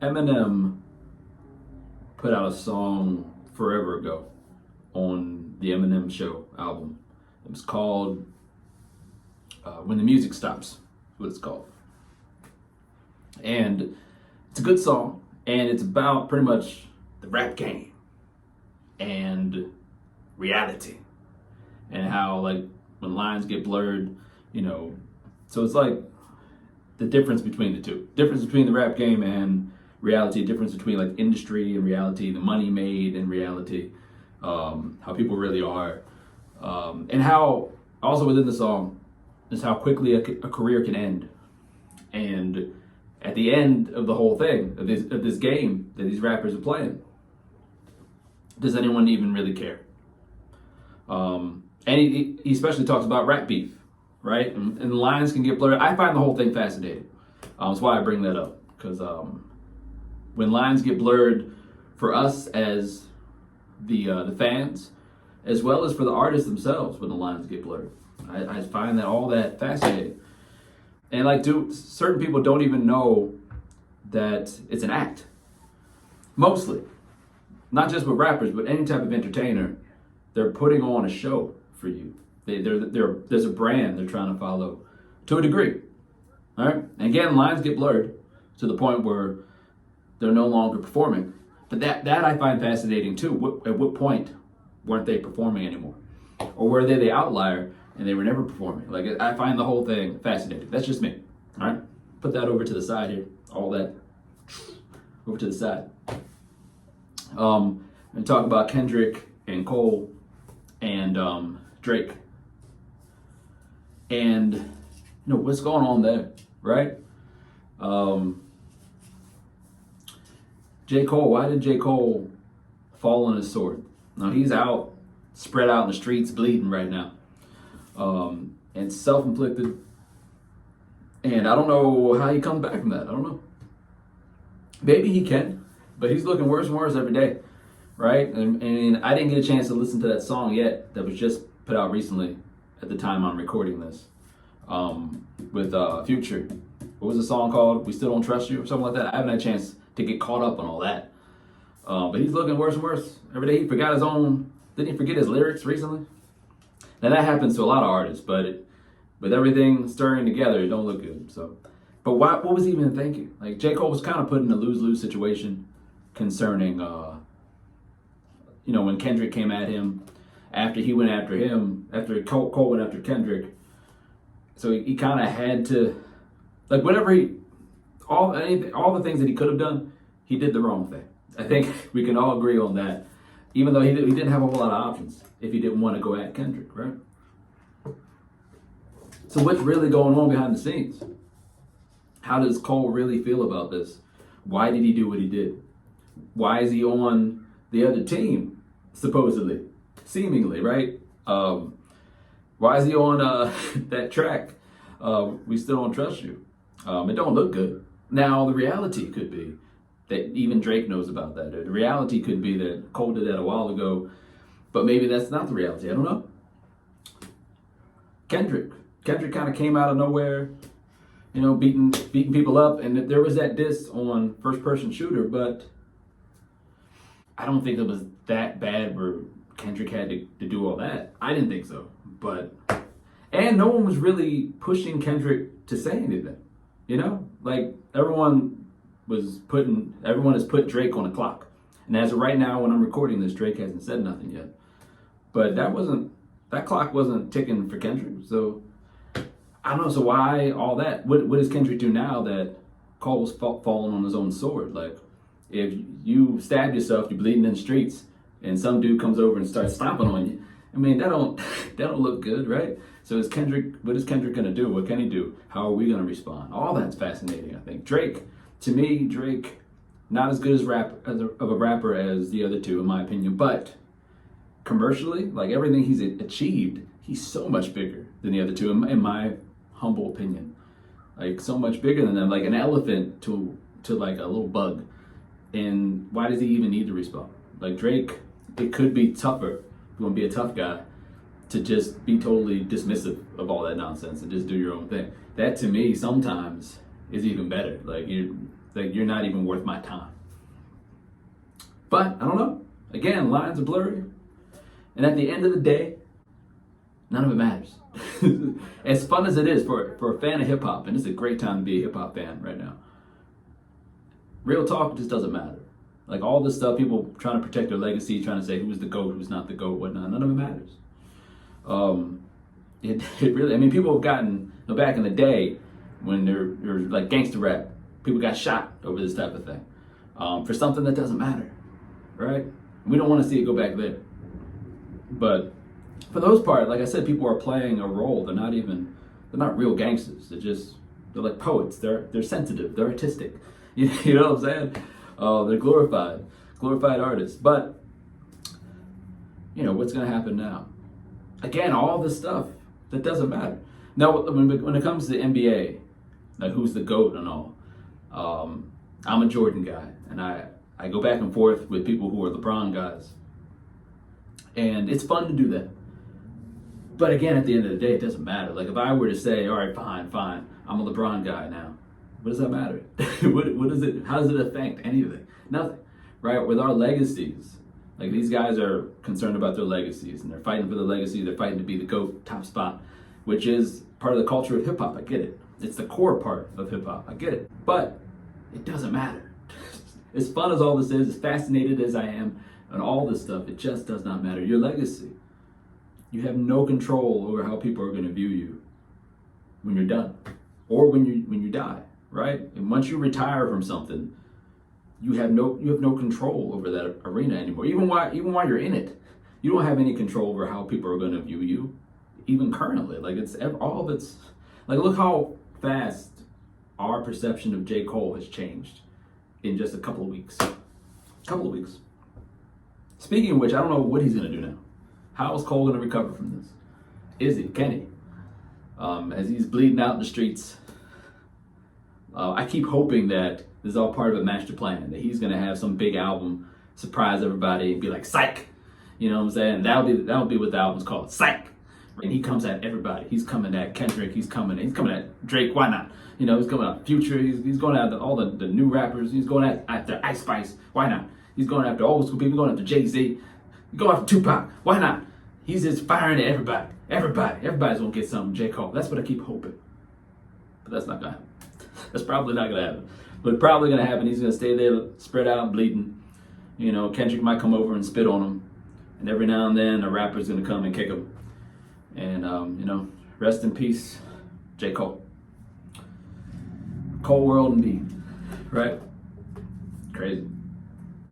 Eminem put out a song forever ago on the Eminem Show album. It was called When the Music Stops, is what it's called. And it's a good song, and it's about pretty much the rap game and reality, and how, like, when lines get blurred, so it's like the difference between the two. Difference between the rap game and reality, difference between like industry and reality, the money made and reality, how people really are, and how also within the song is how quickly a career can end. And at the end of the whole thing, of this game that these rappers are playing, does anyone even really care? And he especially talks about rap beef, right? And lines can get blurred. I find the whole thing fascinating. That's why I bring that up, because when lines get blurred for us as the fans, as well as for the artists themselves, when the lines get blurred, I find that all that fascinating. And like, certain people don't even know that it's an act. Mostly, not just with rappers, but any type of entertainer, they're putting on a show for you. There's a brand they're trying to follow to a degree. All right. And again, lines get blurred to the point where they're no longer performing. But that I find fascinating too. At what point weren't they performing anymore, or were they the outlier and they were never performing? Like, I find the whole thing fascinating. That's just me. All right. Put that over to the side here. All that over to the side. And talk about Kendrick and Cole and Drake. And what's going on there, right? J. Cole, why did J. Cole fall on his sword? Now he's out, spread out in the streets, bleeding right now. And self-inflicted. And I don't know how he comes back from that. I don't know. Maybe he can, but he's looking worse and worse every day, right? And I didn't get a chance to listen to that song yet that was just put out recently at the time I'm recording this, with Future. What was the song called? We Still Don't Trust You, or something like that. I haven't had a chance to get caught up on all that. But he's looking worse and worse every day. He forgot his own. Didn't he forget his lyrics recently? Now that happens to a lot of artists, but with everything stirring together, it don't look good. So, but what was he even thinking? Like, J. Cole was kind of put in a lose-lose situation concerning, when Kendrick came at him, after he went after him, after Cole went after Kendrick. So he kind of had to, like, all the things that he could have done, he did the wrong thing. I think we can all agree on that. Even though he didn't have a whole lot of options if he didn't want to go at Kendrick, right? So what's really going on behind the scenes? How does Cole really feel about this? Why did he do what he did? Why is he on the other team, supposedly, seemingly, right? Why is he on that track? We Still Don't Trust You. It don't look good. Now, the reality could be that even Drake knows about that. The reality could be that Cole did that a while ago, but maybe that's not the reality. I don't know. Kendrick kind of came out of nowhere, beating people up, and there was that diss on First Person Shooter, but I don't think it was that bad where Kendrick had to do all that. I didn't think so, and no one was really pushing Kendrick to say anything, like everyone has put Drake on the clock. And as of right now, when I'm recording this, Drake hasn't said nothing yet. But that clock wasn't ticking for Kendrick. So I don't know. So why all that? What does Kendrick do now that Cole was falling on his own sword? Like, if you stab yourself, you're bleeding in the streets, and some dude comes over and starts stomping on you. I mean, that don't look good, right? So what is Kendrick gonna do? What can he do? How are we gonna respond? All that's fascinating, I think. Drake, not as good of a rapper as the other two, in my opinion, but commercially, like everything he's achieved, he's so much bigger than the other two, in my humble opinion. Like, so much bigger than them, like an elephant to like a little bug. And why does he even need to respond? Like, Drake, it could be tougher, if you want to be a tough guy, to just be totally dismissive of all that nonsense and just do your own thing. That, to me, sometimes is even better. Like, Like, you're not even worth my time. But I don't know. Again, lines are blurry. And at the end of the day, none of it matters. As fun as it is for a fan of hip hop, and it's a great time to be a hip hop fan right now. Real talk just doesn't matter. Like, all this stuff, people trying to protect their legacy, trying to say who's the GOAT, who's not the GOAT, whatnot, none of it matters. It really, I mean, people have gotten, back in the day when they're like gangster rap, people got shot over this type of thing for something that doesn't matter, right? We don't want to see it go back there. But for the most part, like I said, people are playing a role. They're not real gangsters. They're like poets. They're sensitive. They're artistic. You know what I'm saying? They're glorified artists. But what's going to happen now? Again, all this stuff that doesn't matter. Now, when it comes to the NBA, like who's the GOAT and all, I'm a Jordan guy, and I go back and forth with people who are LeBron guys, and it's fun to do that. But again, at the end of the day, it doesn't matter. Like, if I were to say, all right, fine, I'm a LeBron guy now, what does that matter? What is it? How does it affect anything? Nothing, right? With our legacies, like, these guys are concerned about their legacies, and they're fighting for the legacy. They're fighting to be the GOAT, top spot, which is part of the culture of hip hop. I get it. It's the core part of hip hop. I get it. But it doesn't matter. As fun as all this is, as fascinated as I am, and all this stuff, it just does not matter. Your legacy. You have no control over how people are going to view you when you're done, or when you die, right? And once you retire from something, you have no control over that arena anymore. Even while you're in it, you don't have any control over how people are going to view you, even currently. Like, all of it's like, look how fast our perception of J. Cole has changed in just a couple of weeks. Speaking of which, I don't know what he's going to do now. How is Cole going to recover from this? Is he? Can he? As he's bleeding out in the streets, I keep hoping that this is all part of a master plan, that he's going to have some big album, surprise everybody, and be like, psych! You know what I'm saying? That'll be what the album's called, psych! And he comes at everybody. He's coming at Kendrick, he's coming at Drake, why not? He's coming at Future, he's going after all the new rappers, he's going after Ice Spice, why not? He's going after old school people, going after Jay-Z, going after Tupac, why not? He's just firing at everybody. Everybody's gonna get something, J. Cole. That's what I keep hoping. But that's not gonna happen. That's probably not gonna happen. But probably gonna happen, he's gonna stay there, spread out, bleeding. Kendrick might come over and spit on him. And every now and then, a rapper's gonna come and kick him. And, rest in peace, J. Cole. Cold world indeed, right? Crazy.